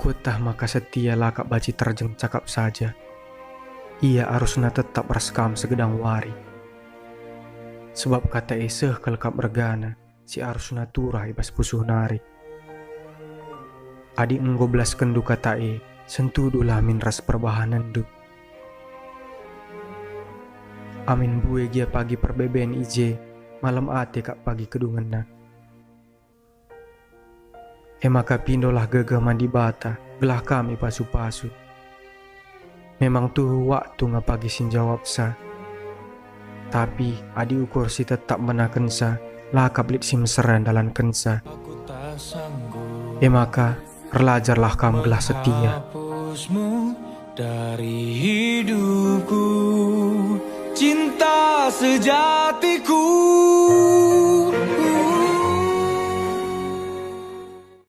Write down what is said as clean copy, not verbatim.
Kutah maka setia lakak baci terjeng cakap saja. Ia harusnya tetap reskam segedang wari. Sebab kata eseh kelekap bergana, si harusnya turah ibas pusuh nari. Adik belas kendu kata sentudulah min ras perbahanan du. Amin bue gia pagi perbeben ije, malam ate kak pagi kedungan. Maka pindolah gegah mandi bata, gelah kami pasu-pasu. Memang tuh waktu ngapagi sin jawab sa. Tapi adi ukur si tetap menaken sa, lakap lit si meseran dalam kensa. Maka relajarlah kam gelah setia. Dari hidupku, cinta sejatiku.